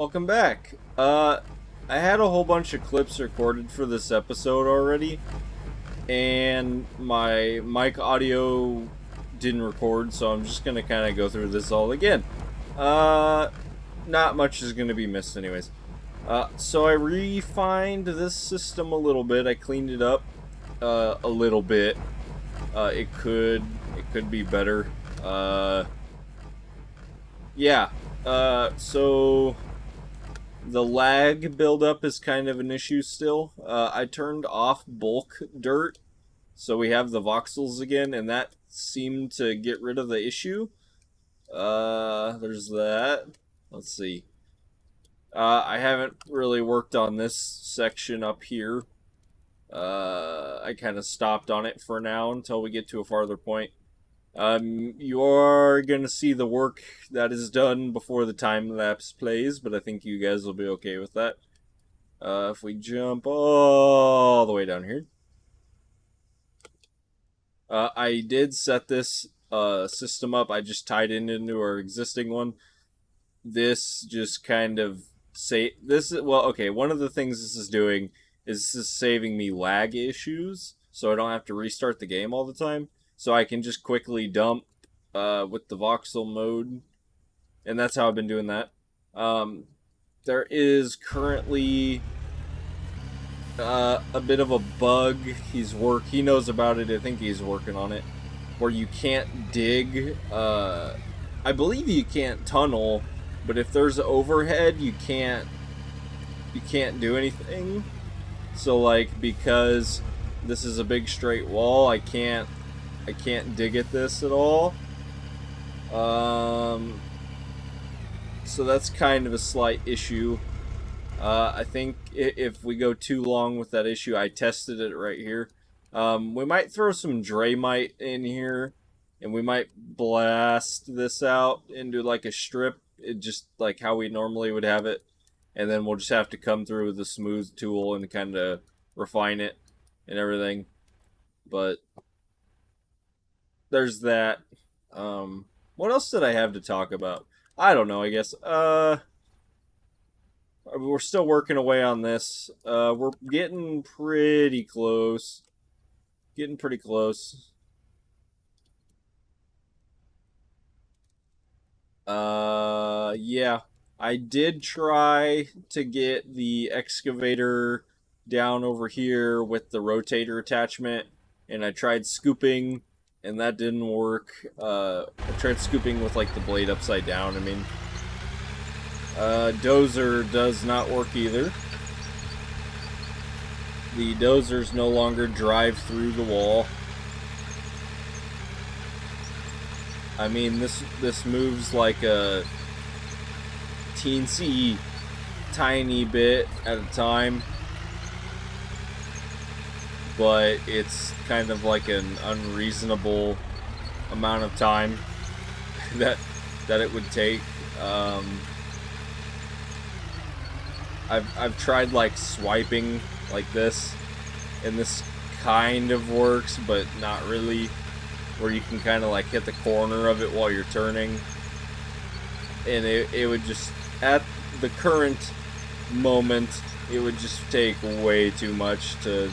Welcome back. I had a whole bunch of clips recorded for this episode already, and my mic audio didn't record, so I'm just gonna kind of go through this all again. Uh, Not much is gonna be missed, anyways. So I refined this system a little bit. I cleaned it up a little bit. It could be better. Yeah. So the lag buildup is kind of an issue still. I turned off bulk dirt, so we have the voxels again, and that seemed to get rid of the issue. There's that. Let's see. I haven't really worked on this section up here. I kind of stopped on it for now until we get to a farther point. You are gonna see the work that is done before the time lapse plays, but I think you guys will be okay with that. If we jump all the way down here, I did set this system up. I just tied it into our existing one. This just kind of say this. Well, okay. One of the things this is doing is this is saving me lag issues, so I don't have to restart the game all the time. So I can just quickly dump with the voxel mode, and that's how I've been doing that. There is currently a bit of a bug. He knows about it. I think he's working on it, where you can't dig. I believe you can't tunnel, but if there's overhead, you can't do anything. So like, because this is a big straight wall, I can't dig at this at all. So that's kind of a slight issue. I think if we go too long with that issue, I tested it right here. We might throw some Draymite in here, and we might blast this out into like a strip, just like how we normally would have it. And then we'll just have to come through with a smooth tool and kind of refine it and everything. But there's that. What else did I have to talk about? I don't know, I guess. We're still working away on this. We're getting pretty close. Getting pretty close. Yeah. I did try to get the excavator down over here with the rotator attachment, and I tried scooping, and that didn't work. I tried scooping with like the blade upside down. I mean, dozer does not work either. The dozers no longer drive through the wall. I mean, this moves like a teensy tiny bit at a time, but it's kind of like an unreasonable amount of time that it would take. I've tried like swiping like this, and this kind of works, but not really, where you can kind of like hit the corner of it while you're turning, and it would just, at the current moment, it would just take way too much to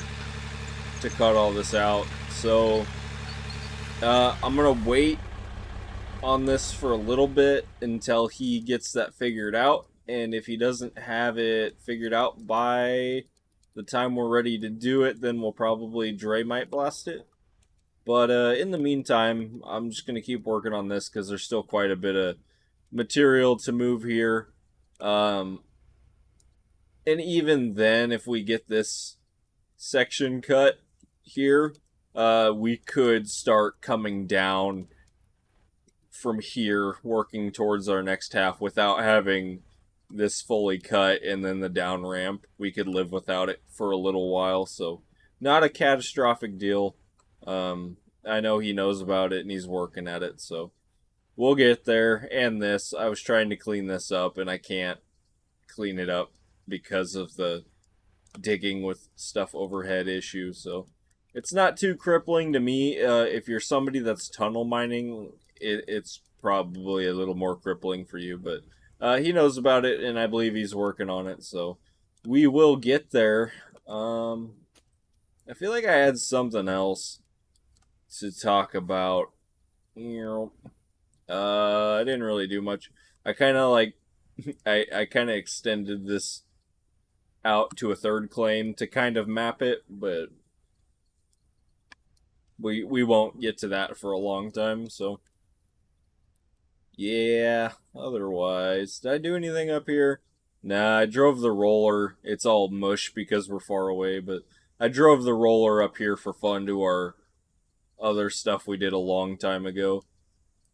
cut all this out. So I'm gonna wait on this for a little bit until he gets that figured out, and if he doesn't have it figured out by the time we're ready to do it, then we'll probably Draymite blast it. But in the meantime, I'm just gonna keep working on this because there's still quite a bit of material to move here. And even then, if we get this section cut here, we could start coming down from here, working towards our next half without having this fully cut, and then the down ramp. We could live without it for a little while, so not a catastrophic deal. I know he knows about it and he's working at it, so we'll get there. And this, I was trying to clean this up, and I can't clean it up because of the digging with stuff overhead issue. So it's not too crippling to me. If you're somebody that's tunnel mining, it's probably a little more crippling for you. But He knows about it, and I believe he's working on it. So we will get there. I feel like I had something else to talk about. I didn't really do much. I kind of like I kind of extended this out to a third claim to kind of map it, but we won't get to that for a long time. So yeah. Otherwise, did I do anything up here? Nah, I drove the roller. It's all mush because we're far away, but I drove the roller up here for fun to our other stuff we did a long time ago,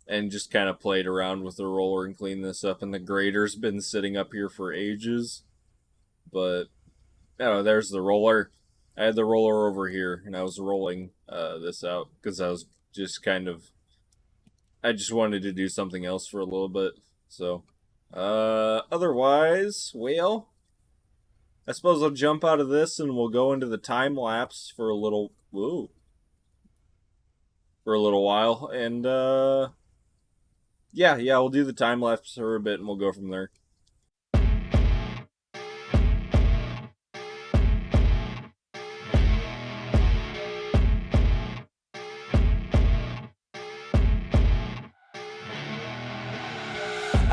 and just kind of played around with the roller and cleaned this up. And the grader's been sitting up here for ages, but oh, there's the roller. I had the roller over here, and I was rolling this out because I was just kind of. I just wanted to do something else for a little bit. So, otherwise, well, I suppose I'll jump out of this and we'll go into the time lapse for a little. Woo, for a little while, and yeah, we'll do the time lapse for a bit, and we'll go from there.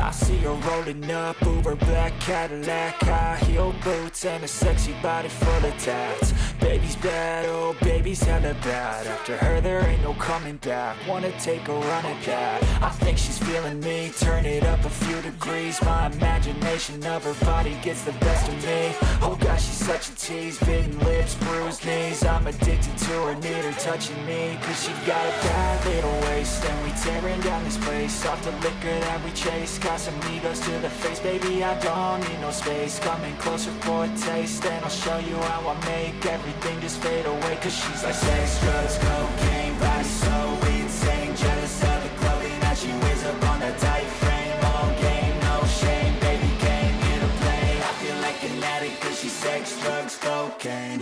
I see her rolling up, Uber black Cadillac, high heel boots and a sexy body full of tats. Baby's bad, oh baby's hella bad. After her there ain't no coming back. Wanna take a run at that. I think she's feeling me, turn it up a few degrees. My imagination of her body gets the best of me. Oh gosh, she's such a tease, bitten lips, bruised knees. I'm addicted to her, need her touching me, cause she got a bad little waist. And we tearing down this place, off the liquor that we chase. Got some egos to the face, baby, I don't need no space. Coming closer for a taste, and I'll show you how I make everything just fade away. Cause she's like sex, drugs, cocaine, body so insane. Jealous of the clothing that she wears up on that tight frame. All game, no shame, baby came here to play. I feel like an addict cause she's sex, drugs, cocaine.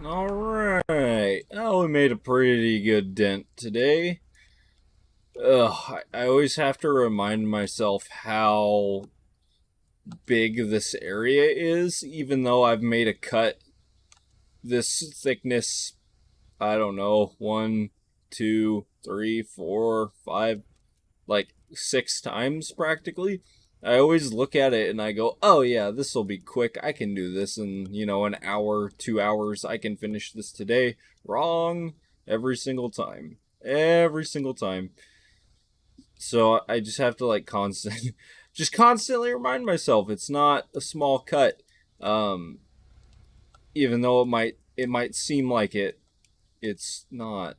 Alright. Oh, we made a pretty good dent today. Ugh, I always have to remind myself how big this area is, even though I've made a cut this thickness, I don't know, 1, 2, 3, 4, 5, like 6 times practically. I always look at it and I go, oh yeah, this will be quick. I can do this in, an hour, 2 hours. I can finish this today. Wrong. Every single time. Every single time. So I just have to just constantly remind myself it's not a small cut. Um, Even though it might seem like it's not.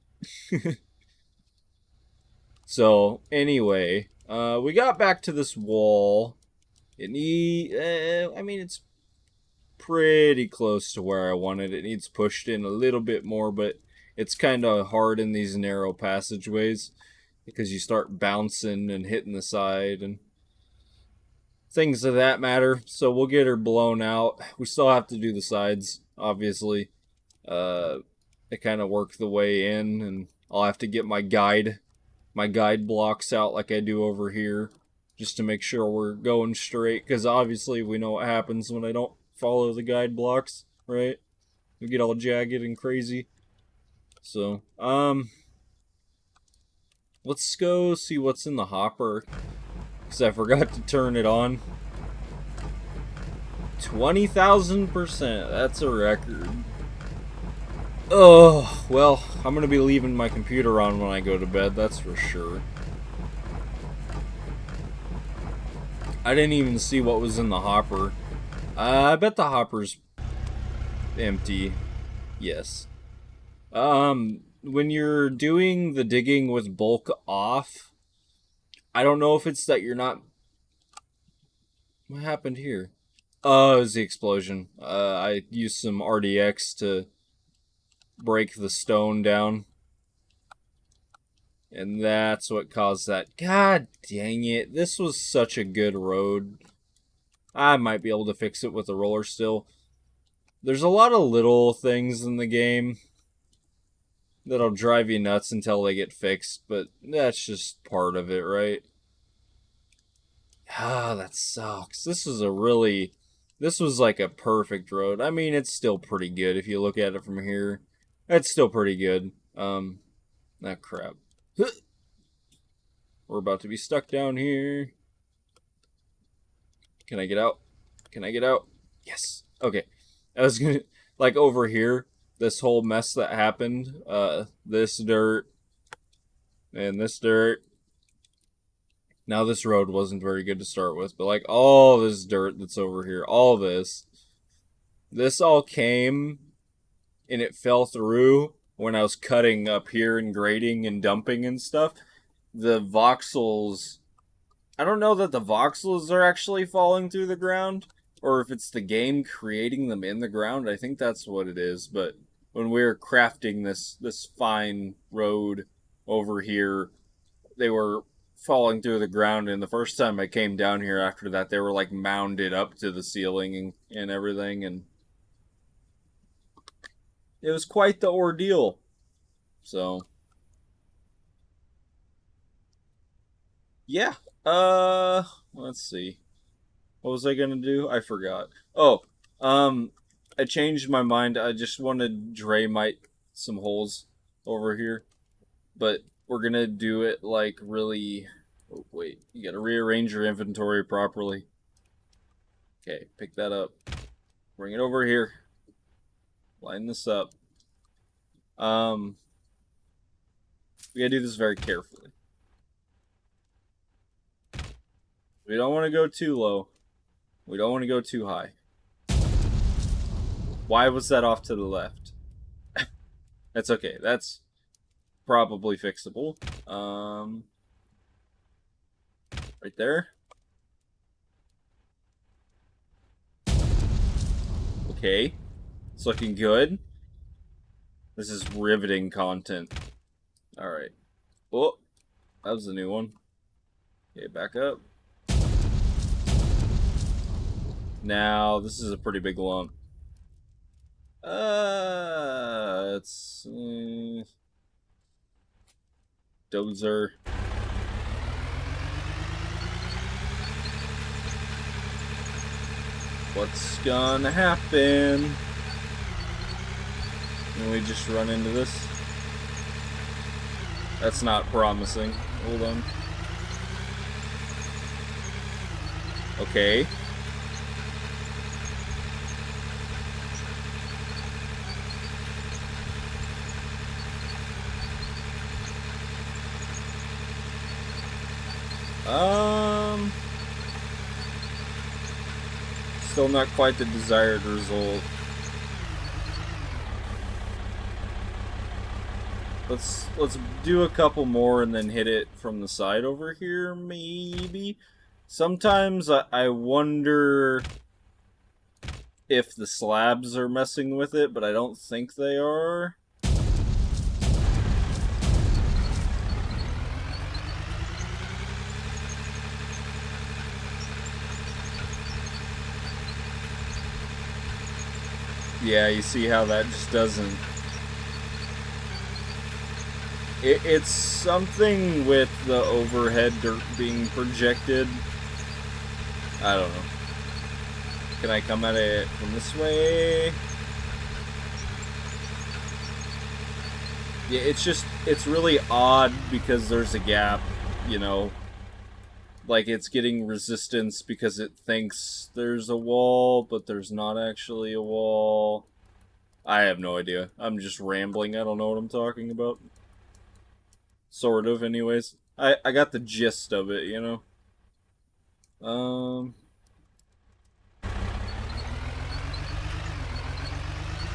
So anyway, we got back to this wall. It's pretty close to where I wanted. It needs pushed in a little bit more, but it's kind of hard in these narrow passageways because you start bouncing and hitting the side and things of that matter. So we'll get her blown out. We still have to do the sides, obviously. Uh, I kind of work the way in, and I'll have to get my guide blocks out like I do over here, just to make sure we're going straight, because obviously we know what happens when I don't follow the guide blocks, right? We get all jagged and crazy. So, let's go see what's in the hopper, because I forgot to turn it on. 20,000%, that's a record. Oh, well, I'm gonna be leaving my computer on when I go to bed, that's for sure. I didn't even see what was in the hopper. I bet the hopper's empty. Yes. When you're doing the digging with bulk off, I don't know if it's that you're not... What happened here? Oh, it was the explosion. I used some RDX to break the stone down. And that's what caused that. God dang it. This was such a good road. I might be able to fix it with the roller still. There's a lot of little things in the game that'll drive you nuts until they get fixed, but that's just part of it, right? Ah, that sucks. This was like a perfect road. I mean, it's still pretty good if you look at it from here. It's still pretty good. Crap. We're about to be stuck down here. Can I get out? Can I get out? Yes. Okay. I was gonna, like, over here, this whole mess that happened, this dirt, and this dirt. Now, this road wasn't very good to start with, but, like, all this dirt that's over here, all this all came, and it fell through when I was cutting up here and grading and dumping and stuff. The voxels, I don't know that the voxels are actually falling through the ground, or if it's the game creating them in the ground. I think that's what it is, but when we were crafting this fine road over here, they were falling through the ground, and the first time I came down here after that, they were like mounded up to the ceiling and everything, and it was quite the ordeal. So yeah, let's see. What was I gonna do? I forgot. Oh, I changed my mind. I just wanted Draymite some holes over here, but we're gonna do it like really. Oh, wait, you gotta rearrange your inventory properly. Okay, pick that up. Bring it over here. Line this up. We gotta do this very carefully. We don't want to go too low. We don't want to go too high. Why was that off to the left? That's okay. That's probably fixable. Right there. Okay. It's looking good. This is riveting content. Alright. Oh, that was a new one. Okay, back up. Now, this is a pretty big lump. It's... Dozer. What's gonna happen? Can we just run into this? That's not promising. Hold on. Okay. Still not quite the desired result. Let's do a couple more and then hit it from the side over here, maybe. Sometimes I wonder if the slabs are messing with it, but I don't think they are. Yeah, you see how that just doesn't... It's something with the overhead dirt being projected. I don't know. Can I come at it from this way? Yeah, it's really odd because there's a gap, you know. Like, it's getting resistance because it thinks there's a wall, but there's not actually a wall. I have no idea. I'm just rambling. I don't know what I'm talking about. Sort of, anyways. I got the gist of it, you know?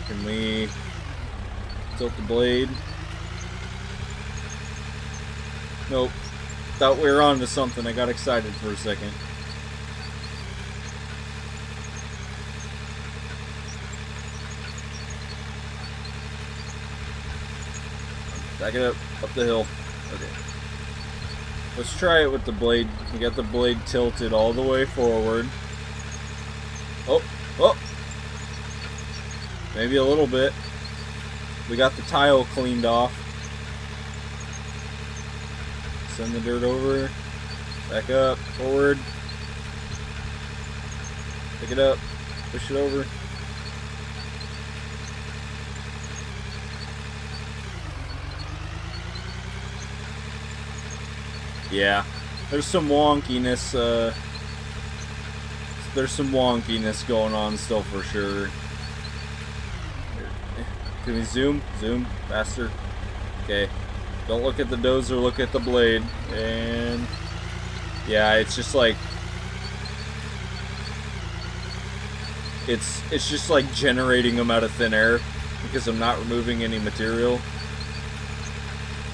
Can we tilt the blade? Nope. Thought we were on to something. I got excited for a second. Back it up the hill. Okay. Let's try it with the blade. We got the blade tilted all the way forward. Oh! Maybe a little bit. We got the tile cleaned off. Send the dirt over. Back up. Forward. Pick it up. Push it over. Yeah. There's some wonkiness, going on still for sure. Can we zoom? Zoom. Faster. Okay. Don't look at the dozer, look at the blade. And yeah, it's just like it's just like generating them out of thin air because I'm not removing any material.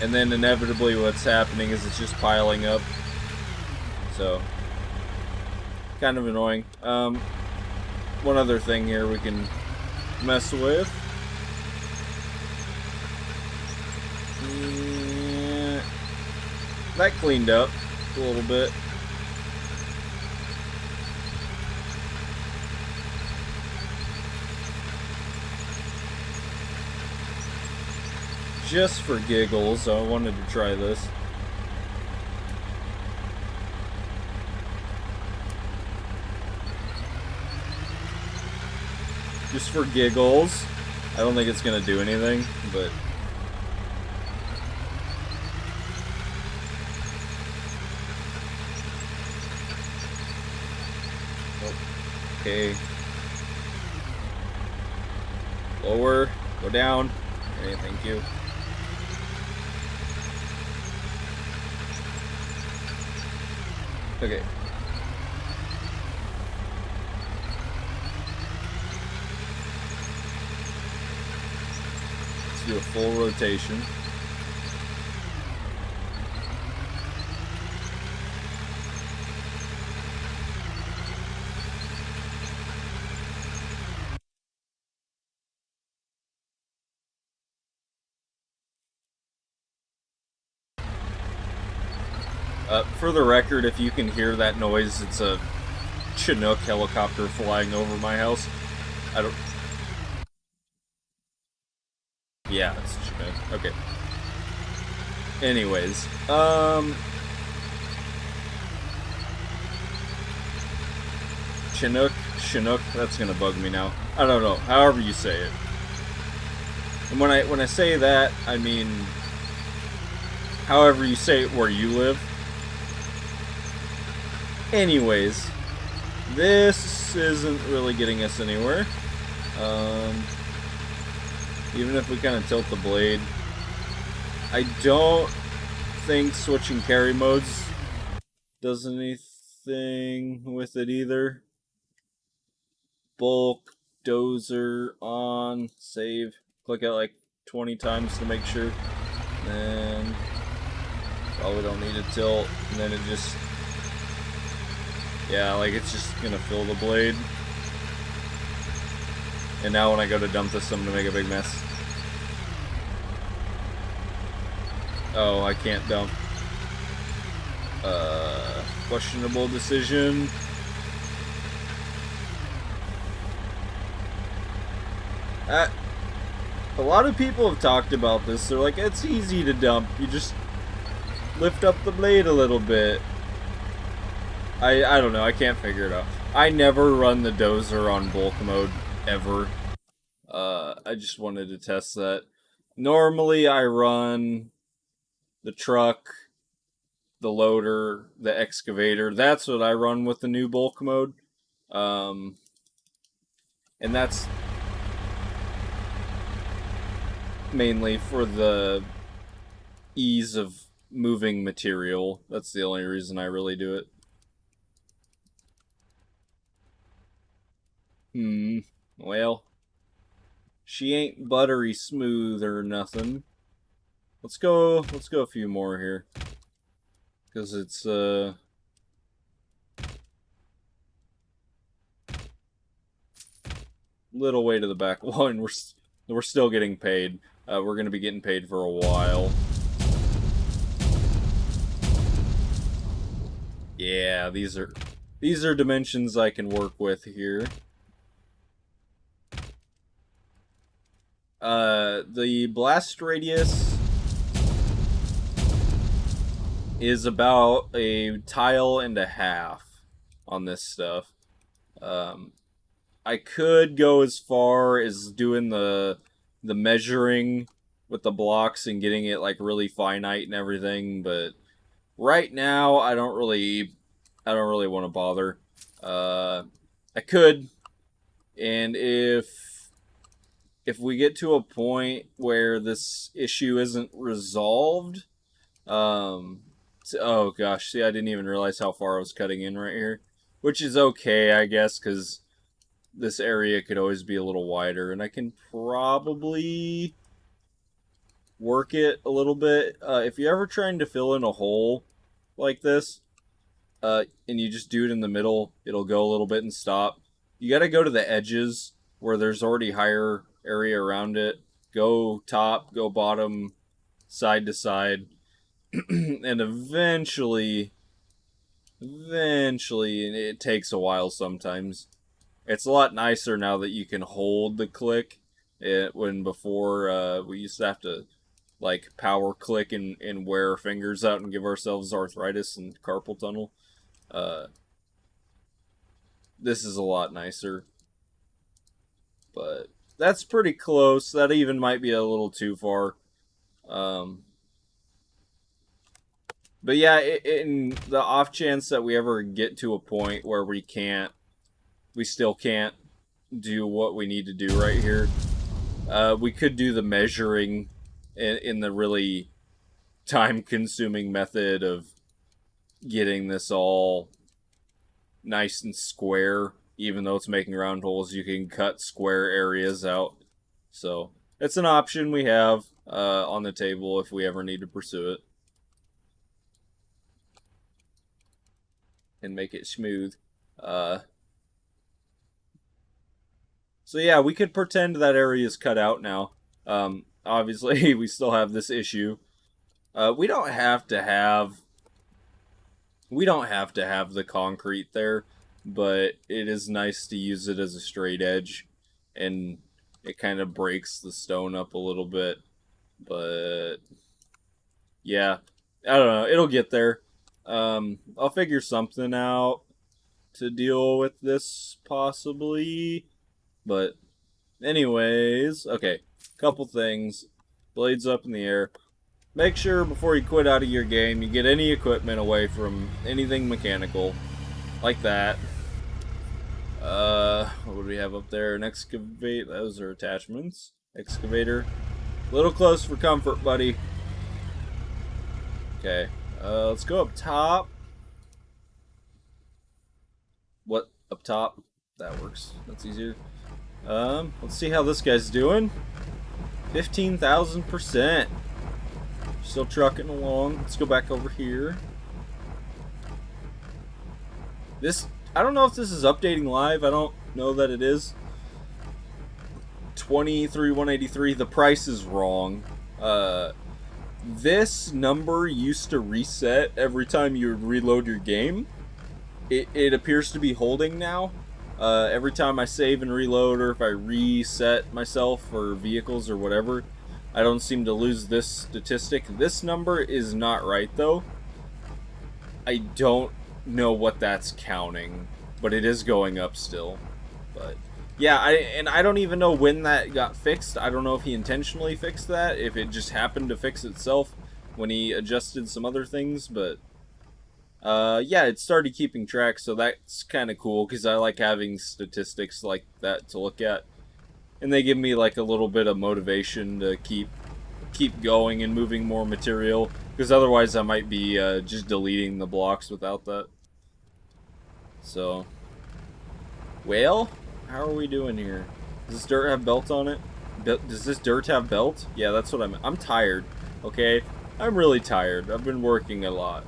And then inevitably what's happening is it's just piling up. So kind of annoying. One other thing here we can mess with. Yeah, that cleaned up a little bit. Just for giggles, I wanted to try this. Just for giggles. I don't think it's gonna do anything, but okay. Lower, go down. Okay, thank you. Okay. Let's do a full rotation. For the record, if you can hear that noise, it's a Chinook helicopter flying over my house. I don't... Yeah, it's Chinook. Okay. Anyways, Chinook, that's gonna bug me now. I don't know, however you say it. And when I say that, I mean however you say it where you live. Anyways, this isn't really getting us anywhere. Even if we kind of tilt the blade. I don't think switching carry modes does anything with it either. Bulk, dozer, on, save. Click it like 20 times to make sure. Then probably don't need to tilt. And then it just... yeah, like it's just gonna fill the blade. And now when I go to dump this, I'm gonna make a big mess. Oh, I can't dump. Questionable decision. A lot of people have talked about this. They're like, it's easy to dump. You just lift up the blade a little bit. I don't know. I can't figure it out. I never run the dozer on bulk mode, ever. I just wanted to test that. Normally, I run the truck, the loader, the excavator. That's what I run with the new bulk mode. And that's mainly for the ease of moving material. That's the only reason I really do it. Well, she ain't buttery smooth or nothing. Let's go a few more here. Because it's, little way to the back. One, we're still getting paid. We're gonna be getting paid for a while. Yeah, these are dimensions I can work with here. The blast radius is about a tile and a half on this stuff. I could go as far as doing the measuring with the blocks and getting it like really finite and everything, but right now I don't really want to bother. I could, and if we get to a point where this issue isn't resolved, oh gosh, see, I didn't even realize how far I was cutting in right here, which is okay, I guess, because this area could always be a little wider, and I can probably work it a little bit. If you're ever trying to fill in a hole like this, and you just do it in the middle, it'll go a little bit and stop. You got to go to the edges where there's already higher area around it. Go top, go bottom, side to side, and eventually, and it takes a while sometimes. It's a lot nicer now that you can hold the click. When before we used to have to like power click and wear our fingers out and give ourselves arthritis and carpal tunnel. This is a lot nicer, but that's pretty close. That even might be a little too far. But yeah, in the off chance that we ever get to a point where we still can't do what we need to do right here, we could do the measuring in the really time-consuming method of getting this all nice and square. Even though it's making round holes, you can cut square areas out. So it's an option we have on the table if we ever need to pursue it and make it smooth. So yeah, we could pretend that area is cut out now. Obviously, we still have this issue. We don't have to have the concrete there, but it is nice to use it as a straight edge, and it kind of breaks the stone up a little bit. But yeah, I don't know. It'll get there. I'll figure something out to deal with this possibly. But anyways, okay. Couple things. Blades up in the air. Make sure before you quit out of your game, you get any equipment away from anything mechanical. Like that. What do we have up there? An excavate. Those are attachments. Excavator. A little close for comfort, buddy. Okay. Let's go up top. What? Up top? That works. That's easier. Let's see how this guy's doing. 15,000%. Still trucking along. Let's go back over here. I don't know if this is updating live. I don't know that it is. 23,183. The price is wrong. This number used to reset every time you would reload your game. It appears to be holding now. Every time I save and reload, or if I reset myself for vehicles or whatever, I don't seem to lose this statistic. This number is not right, though. I don't know what that's counting, but it is going up still. But yeah, I don't even know when that got fixed. I don't know if he intentionally fixed that, if it just happened to fix itself when he adjusted some other things, but yeah, it started keeping track, so that's kind of cool, because I like having statistics like that to look at. And they give me like a little bit of motivation to keep going and moving more material, because otherwise I might be just deleting the blocks without that. So, well, how are we doing here? Does this dirt have belt on it? Does this dirt have belt? Yeah, that's what I'm tired, okay? I'm really tired. I've been working a lot.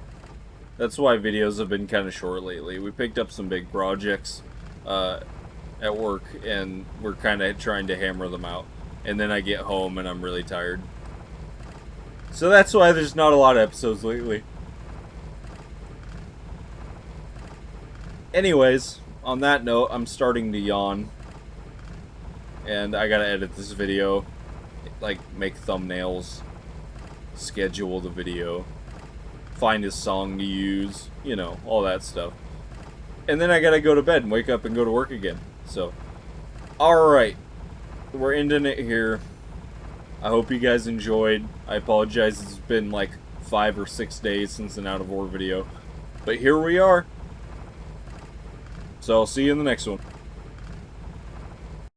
That's why videos have been kind of short lately. We picked up some big projects at work, and we're kind of trying to hammer them out. And then I get home, and I'm really tired. So that's why there's not a lot of episodes lately. Anyways, on that note, I'm starting to yawn. And I gotta edit this video. like make thumbnails, schedule the video, find a song to use, you know, all that stuff. And then I gotta go to bed and wake up and go to work again. So, alright. We're ending it here. I hope you guys enjoyed. I apologize, it's been like 5 or 6 days since an out of war video. But here we are. So I'll see you in the next one.